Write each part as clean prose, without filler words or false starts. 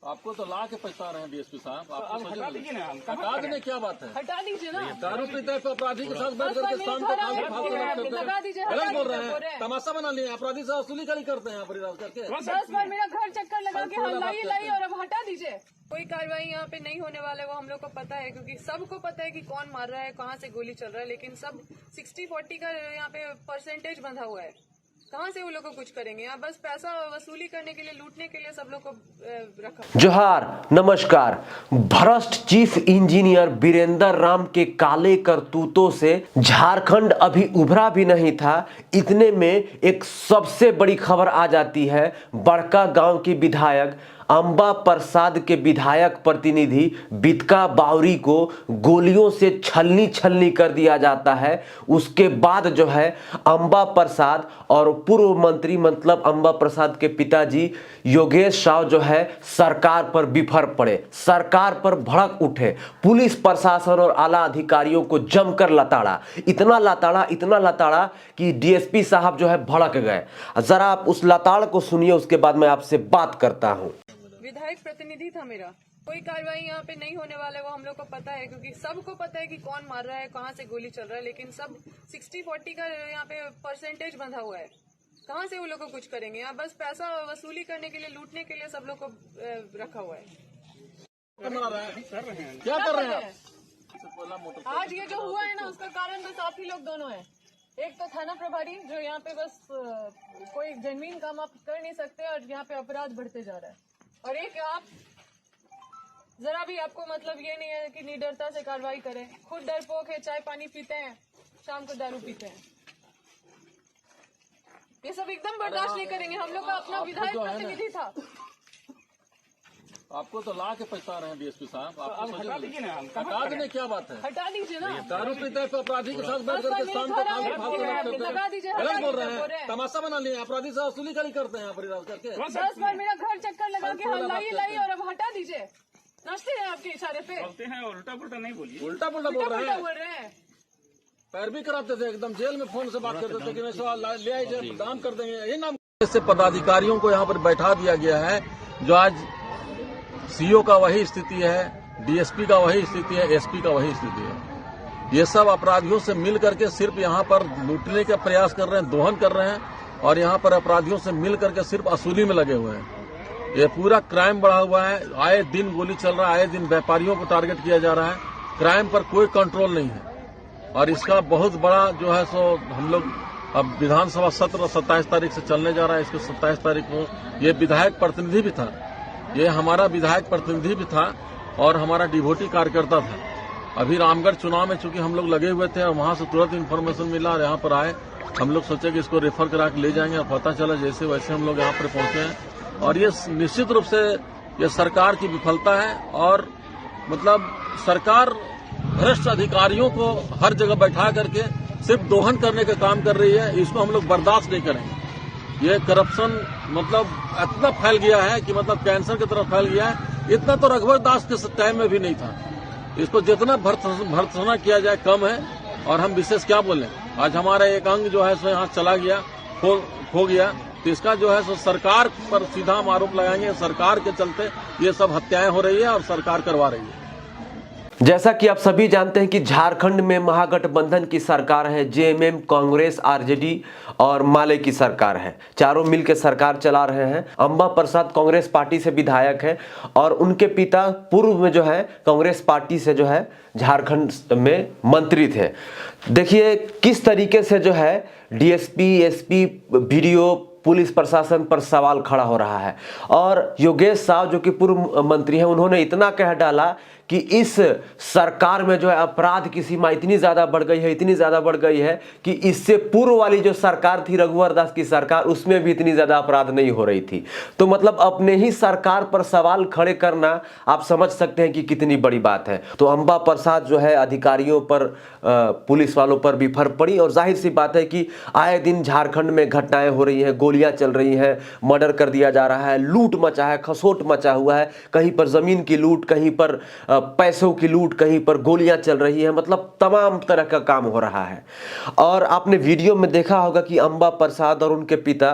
आपको तो ला के पछता रहे हैं डीएसपी साहब। अब हटा दीजिए ना। हम हटा देने क्या बात है? हटा दीजिए ना। दारू पीते हैं तो अपराधी के साथ बैठ करके शाम को काम फालतू करते लगा हैं। दीजिए, गलत बोल हटा रहे दीजिए, हैं, तमाशा बना लिए। अपराधी से वसूली करी करते हैं यहाँ पर करके। 10 बार मेरा घर चक्कर लगा के लाई और अब हटा दीजिए। कोई कार्रवाई यहाँ पे नहीं होने वाला है, वो हम लोग को पता है, क्योंकि सबको पता है कि कौन मार रहा है, कहाँ से गोली चल रहा है। लेकिन सब 60-40 का यहाँ पे परसेंटेज बंधा हुआ है। कहाँ से वो लोग को कुछ करेंगे? यहाँ बस पैसा वसूली करने के लिए, लूटने के लिए सब लोग को रखा। जोहार, नमस्कार। भ्रष्ट चीफ इंजीनियर वीरेंद्र राम के काले करतूतों से झारखंड अभी उभरा भी नहीं था, इतने में एक सबसे बड़ी खबर आ जाती है। बड़का गांव की विधायक अंबा प्रसाद के विधायक प्रतिनिधि बितका बावरी को गोलियों से छलनी कर दिया जाता है। उसके बाद जो है अंबा प्रसाद और पूर्व मंत्री मतलब अंबा प्रसाद के पिताजी योगेश साव जो है सरकार पर बिफर पड़े, सरकार पर भड़क उठे। पुलिस प्रशासन और आला अधिकारियों को जमकर लताड़ा, इतना लताड़ा कि डीएसपी साहब जो है भड़क गए। जरा आप उस लताड़ को सुनिए, उसके बाद मैं आपसे बात करता हूँ। विधायक प्रतिनिधि था मेरा। कोई कार्रवाई यहाँ पे नहीं होने वाला है, वो हम लोग को पता है, क्योंकि सबको पता है कि कौन मार रहा है, कहाँ से गोली चल रहा है। लेकिन सब 60-40 का यहाँ पे परसेंटेज बंधा हुआ है। कहाँ से वो लोग को कुछ करेंगे? यहाँ बस पैसा वसूली करने के लिए, लूटने के लिए सब लोग को रखा हुआ है। क्या कर रहे हैं? आज ये जो हुआ है ना, उसका कारण बस आप ही लोग दोनों हैं। एक तो थाना प्रभारी जो यहाँ पे बस कोई जेन्युइन काम आप कर नहीं सकते और यहाँ पे अपराध बढ़ते जा रहा है, और एक आप जरा भी आपको मतलब ये नहीं है कि निडरता से कार्रवाई करें। खुद डरपोक है, चाय पानी पीते हैं, शाम को दारू पीते हैं। ये सब एकदम बर्दाश्त नहीं करेंगे। हम लोग का अपना विधायक प्रतिनिधि था। आपको तो ला के पछता रहे हैं डीएसपी साहब। अब हटा दीजिए ना। हम हटा देने क्या बात है? हटा दीजिए ना। दारू पीते हैं तो अपराधी के साथ बैठ करके शाम को काम फालतू करते लगा हैं। दीजिए, गलत बोल हटा रहे हैं, दीजिए। तमाशा बना लिए। अपराधी से वसूली करी करते हैं यहाँ पर करके। 10 बार मेरा घर चक्कर लगा के लाई और अब हटा दीजिए। नाचते हैं आपके इशारे पे। बोलते हैं, उल्टा पुल्टा नहीं बोलिए। उल्टा पुल्टा बोल रहे हैं, बोल रहे हैं। पैरवी कराते थे, एकदम जेल में फोन से बात करते थे कि मैं सवाल ले आइए, दाम कर देंगे। यही नाम से पदाधिकारियों को यहाँ पर बैठा दिया गया है। जो आज सीओ का वही स्थिति है, डीएसपी का वही स्थिति है, एसपी का वही स्थिति है। ये सब अपराधियों से मिल करके सिर्फ यहाँ पर लूटने का प्रयास कर रहे हैं, दोहन कर रहे हैं, और यहाँ पर अपराधियों से मिल करके सिर्फ वसूली में लगे हुए हैं। ये पूरा क्राइम बढ़ा हुआ है। आए दिन गोली चल रहा है, आए दिन व्यापारियों को टारगेट किया जा रहा है। क्राइम पर कोई कंट्रोल नहीं है, और इसका बहुत बड़ा जो है सो हम लोग अब विधानसभा सत्र 27 तारीख से चलने जा रहा है। इसके 27 तारीख को ये विधायक प्रतिनिधि भी था, ये हमारा विधायक प्रतिनिधि भी था और हमारा डिवोटी कार्यकर्ता था। अभी रामगढ़ चुनाव में चूंकि हम लोग लगे हुए थे और वहां से तुरंत इन्फॉर्मेशन मिला और यहाँ पर आए। हम लोग सोचे कि इसको रेफर करा के ले जाएंगे, और पता चला जैसे वैसे हम लोग यहाँ पर पहुंचे हैं। और ये निश्चित रूप से ये सरकार की विफलता है, और मतलब सरकार भ्रष्ट अधिकारियों को हर जगह बैठा करके सिर्फ दोहन करने का काम कर रही है। इसको हम लोग बर्दाश्त नहीं करेंगे। ये करप्शन मतलब इतना फैल गया है कि मतलब कैंसर की तरफ फैल गया है। इतना तो रघुवर दास के टाइम में भी नहीं था। इसको जितना भर्त्सना किया जाए कम है, और हम विशेष क्या बोलें। आज हमारा एक अंग जो है सो यहाँ चला गया, खो गया, तो इसका जो है सो सरकार पर सीधा हम आरोप लगाएंगे। सरकार के चलते ये सब हत्याएं हो रही है और सरकार करवा रही है। जैसा कि आप सभी जानते हैं कि झारखंड में महागठबंधन की सरकार है। जेएमएम, कांग्रेस, आरजेडी और माले की सरकार है। चारों मिलकर सरकार चला रहे हैं। अंबा प्रसाद कांग्रेस पार्टी से विधायक है, और उनके पिता पूर्व में जो है कांग्रेस पार्टी से जो है झारखंड में मंत्री थे। देखिए किस तरीके से जो है डीएसपी, एसपी, वीडियो, पुलिस प्रशासन पर सवाल खड़ा हो रहा है। और योगेश साव जो कि पूर्व मंत्री हैं, उन्होंने इतना कह डाला कि इस सरकार में जो है अपराध की सीमा इतनी ज़्यादा बढ़ गई है, इतनी ज़्यादा बढ़ गई है कि इससे पूर्व वाली जो सरकार थी रघुवर दास की सरकार, उसमें भी इतनी ज़्यादा अपराध नहीं हो रही थी। तो मतलब अपने ही सरकार पर सवाल खड़े करना आप समझ सकते हैं कि कितनी बड़ी बात है। तो अंबा प्रसाद जो है अधिकारियों पर, पुलिस वालों पर बिफर पड़ी, और जाहिर सी बात है कि आए दिन झारखंड में घटनाएं हो रही हैं, गोलियां चल रही हैं, मर्डर कर दिया जा रहा है, लूट मचा है, खसोट मचा हुआ है। कहीं पर जमीन की लूट, कहीं पर पैसों की लूट, कहीं पर गोलियां चल रही हैं। मतलब तमाम तरह का काम हो रहा है। और आपने वीडियो में देखा होगा कि अंबा प्रसाद और उनके पिता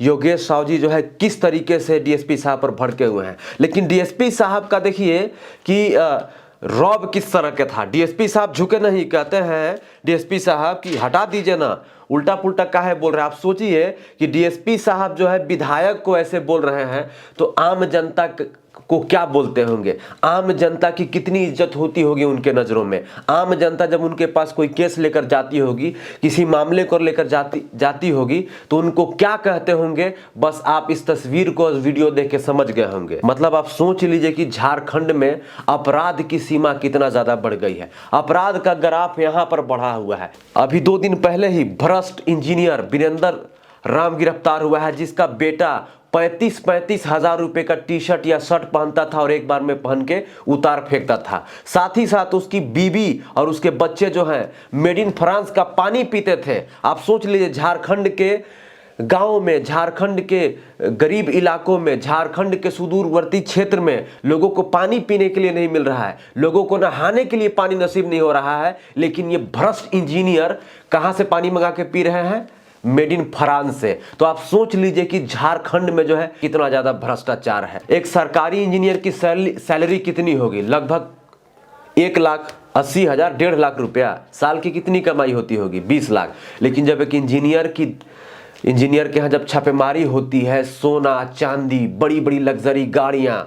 योगेश साहू जी जो है किस तरीके से डीएसपी साहब पर भड़के हुए हैं। लेकिन डीएसपी साहब का देखिए कि रौब किस तरह का था। डीएसपी साहब झुके नहीं, कहते हैं डीएसपी साहब कि हटा दीजिए ना, उल्टा पुल्टा काहे बोल रहे हैं। आप सोचिए कि डीएसपी साहब जो है विधायक को ऐसे बोल रहे हैं तो आम जनता को क्या बोलते होंगे, आम जनता की कितनी इज्जत होती होगी उनके नज़रों में। आम जनता जब उनके पास कोई केस लेकर जाती होगी, किसी मामले को लेकर जाती होगी तो उनको क्या कहते होंगे, बस आप इस तस्वीर को, इस वीडियो देख के समझ गए होंगे। मतलब आप सोच लीजिए कि झारखंड में अपराध की सीमा कितना ज़्यादा बढ़ गई है। अपराध का ग्राफ यहाँ पर बढ़ा हुआ है। अभी 2 दिन पहले ही भ्रष्ट इंजीनियर वीरेंद्र राम गिरफ्तार हुआ है, जिसका बेटा 35 हज़ार रुपए का टी शर्ट या शर्ट पहनता था और एक बार में पहन के उतार फेंकता था। साथ ही साथ उसकी बीवी और उसके बच्चे जो हैं मेड इन फ्रांस का पानी पीते थे। आप सोच लीजिए झारखंड के गाँव में, झारखंड के गरीब इलाकों में, झारखंड के सुदूरवर्ती क्षेत्र में लोगों को पानी पीने के लिए नहीं मिल रहा है, लोगों को नहाने के लिए पानी नसीब नहीं हो रहा है। लेकिन ये भ्रष्ट इंजीनियर कहाँ से पानी मंगा के पी रहे हैं, मेड इन फ्रांस से। तो आप सोच लीजिए कि झारखंड में जो है कितना ज्यादा भ्रष्टाचार है। एक सरकारी इंजीनियर की सैलरी कितनी होगी, लगभग 1,80,000 1.5 लाख रुपया। साल की कितनी कमाई होती होगी, 20 लाख। लेकिन जब एक इंजीनियर के यहाँ जब छापेमारी होती है, सोना चांदी, बड़ी बड़ी लग्जरी गाड़ियां,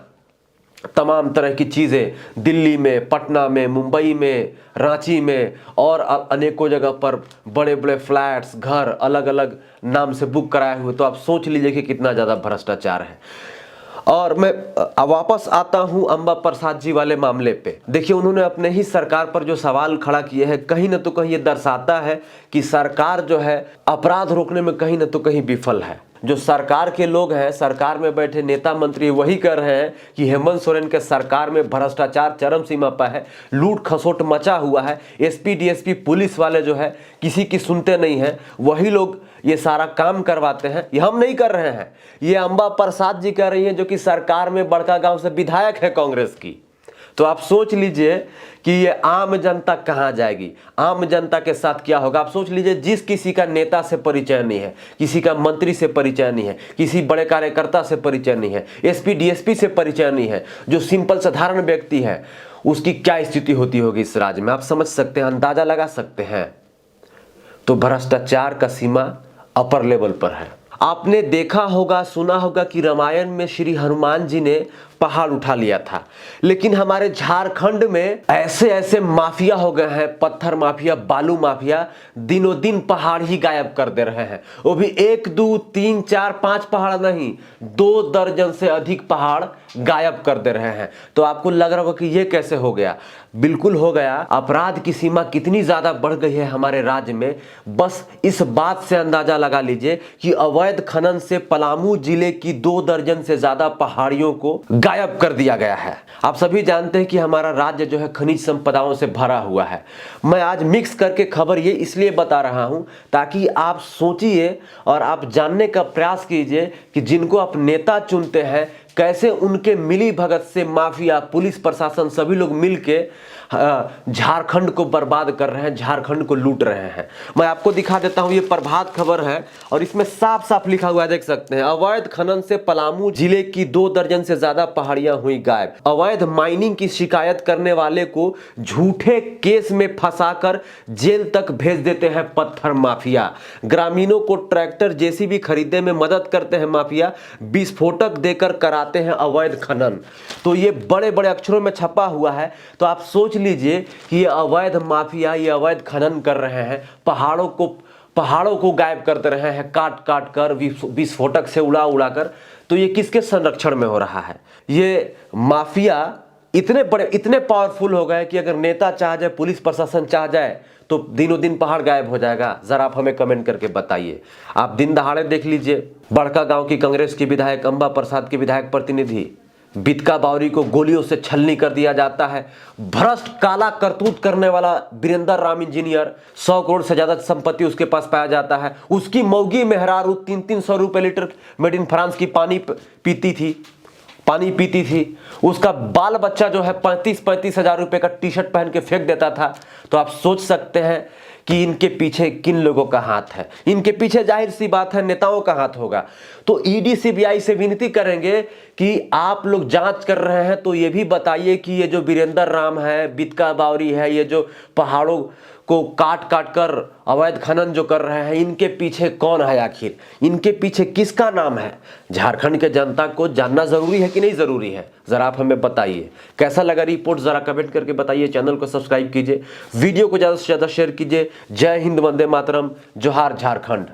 तमाम तरह की चीज़ें दिल्ली में, पटना में, मुंबई में, रांची में और अनेकों जगह पर बड़े बड़े फ्लैट्स, घर अलग अलग नाम से बुक कराए हुए, तो आप सोच लीजिए कि कितना ज़्यादा भ्रष्टाचार है। और मैं वापस आता हूं अंबा प्रसाद जी वाले मामले पे। देखिए, उन्होंने अपने ही सरकार पर जो सवाल खड़ा किए हैं, कहीं ना तो कहीं ये दर्शाता है कि सरकार जो है अपराध रोकने में कहीं ना तो कहीं विफल है। जो सरकार के लोग हैं, सरकार में बैठे नेता मंत्री वही कह रहे हैं कि हेमंत सोरेन के सरकार में भ्रष्टाचार चरम सीमा पर है, लूट खसोट मचा हुआ है। एसपी डीएसपी पुलिस वाले जो है किसी की सुनते नहीं हैं, वही लोग ये सारा काम करवाते हैं। ये हम नहीं कर रहे हैं, ये अंबा प्रसाद जी कह रही हैं, जो कि सरकार में बड़का गांव से विधायक है कांग्रेस की। तो आप सोच लीजिए कि ये आम जनता कहाँ जाएगी, आम जनता के साथ क्या होगा। आप सोच लीजिए, जिस किसी का नेता से परिचय नहीं है, किसी का मंत्री से परिचय नहीं है, किसी बड़े कार्यकर्ता से परिचय नहीं है, एसपी डीएसपी से परिचय नहीं है, जो सिंपल साधारण व्यक्ति है, उसकी क्या स्थिति होती होगी इस राज्य में। आप समझ सकते हैं, अंदाजा लगा सकते हैं। तो भ्रष्टाचार का सीमा अपर लेवल पर है। आपने देखा होगा, सुना होगा कि रामायण में श्री हनुमान जी ने पहाड़ उठा लिया था, लेकिन हमारे झारखंड में ऐसे ऐसे माफिया हो गए हैं, पत्थर माफिया, बालू माफिया, दिनों दिन पहाड़ ही गायब कर दे रहे हैं। वो भी 1 2 3 4 5 पहाड़ नहीं, 2 दर्जन से अधिक पहाड़ गायब कर दे रहे हैं। तो आपको लग रहा होगा कि ये कैसे हो गया। बिल्कुल हो गया। अपराध की सीमा कितनी ज्यादा बढ़ गई है हमारे राज्य में, बस इस बात से अंदाजा लगा लीजिए कि अवैध खनन से पलामू जिले की 2 दर्जन से ज्यादा पहाड़ियों को गायब कर दिया गया है। आप सभी जानते हैं कि हमारा राज्य जो है खनिज संपदाओं से भरा हुआ है। मैं आज मिक्स करके खबर ये इसलिए बता रहा हूं ताकि आप सोचिए और आप जानने का प्रयास कीजिए कि जिनको आप नेता चुनते हैं, कैसे उनके मिली भगत से माफिया, पुलिस प्रशासन सभी लोग मिलके झारखंड को बर्बाद कर रहे हैं, झारखंड को लूट रहे हैं। मैं आपको दिखा देता हूं, ये प्रभात खबर है और इसमें साफ साफ लिखा हुआ है, देख सकते हैं। अवैध खनन से पलामू जिले की 2 दर्जन से ज्यादा पहाड़ियां हुई गायब। अवैध माइनिंग की शिकायत करने वाले को झूठे केस में फंसाकर जेल तक भेज देते हैं पत्थर माफिया। ग्रामीणों को ट्रैक्टर जेसीबी खरीदने में मदद करते हैं माफिया, विस्फोटक देकर कराते हैं अवैध खनन। तो ये बड़े बड़े अक्षरों में छपा हुआ है। तो आप सोच लीजिए कि ये अवैध माफिया, ये अवैध खनन कर रहे हैं, पहाड़ों को गायब करते रहे हैं, काट काट कर, विस्फोटक से उड़ा उड़ा कर। तो ये किसके संरक्षण में हो रहा है? ये माफिया इतने बड़े, इतने पावरफुल हो गए कि अगर नेता चाह जाए, पुलिस प्रशासन चाह जाए तो दिनों दिन पहाड़ गायब हो जाएगा। जरा आप हमें कमेंट करके बताइए। आप दिन दहाड़े देख लीजिए, बड़का गांव की कांग्रेस के विधायक, अंबा प्रसाद के विधायक प्रतिनिधि बितका बावरी को गोलियों से छलनी कर दिया जाता है। भ्रष्ट काला करतूत करने वाला वीरेंद्र राम इंजीनियर, 100 करोड़ से ज्यादा संपत्ति उसके पास पाया जाता है। उसकी मौगी मेहरारू 300 रुपए लीटर मेड इन फ्रांस की पानी पीती थी। पानी पीती थी, उसका बाल बच्चा जो है 35-35 हजार रुपए का टी शर्ट पहन के फेंक देता था। तो आप सोच सकते हैं कि इनके पीछे किन लोगों का हाथ है। इनके पीछे जाहिर सी बात है नेताओं का हाथ होगा। तो ईडी सीबीआई से विनती करेंगे कि आप लोग जांच कर रहे हैं तो ये भी बताइए कि ये जो वीरेंद्र राम है, बितका बावरी है, ये जो पहाड़ों को काट काट कर अवैध खनन जो कर रहे हैं, इनके पीछे कौन है, आखिर इनके पीछे किसका नाम है। झारखंड के जनता को जानना जरूरी है कि नहीं जरूरी है, जरा आप हमें बताइए। कैसा लगा रिपोर्ट जरा कमेंट करके बताइए। चैनल को सब्सक्राइब कीजिए, वीडियो को ज्यादा से ज्यादा शेयर कीजिए। जय हिंद, वंदे मातरम, जोहार झारखंड।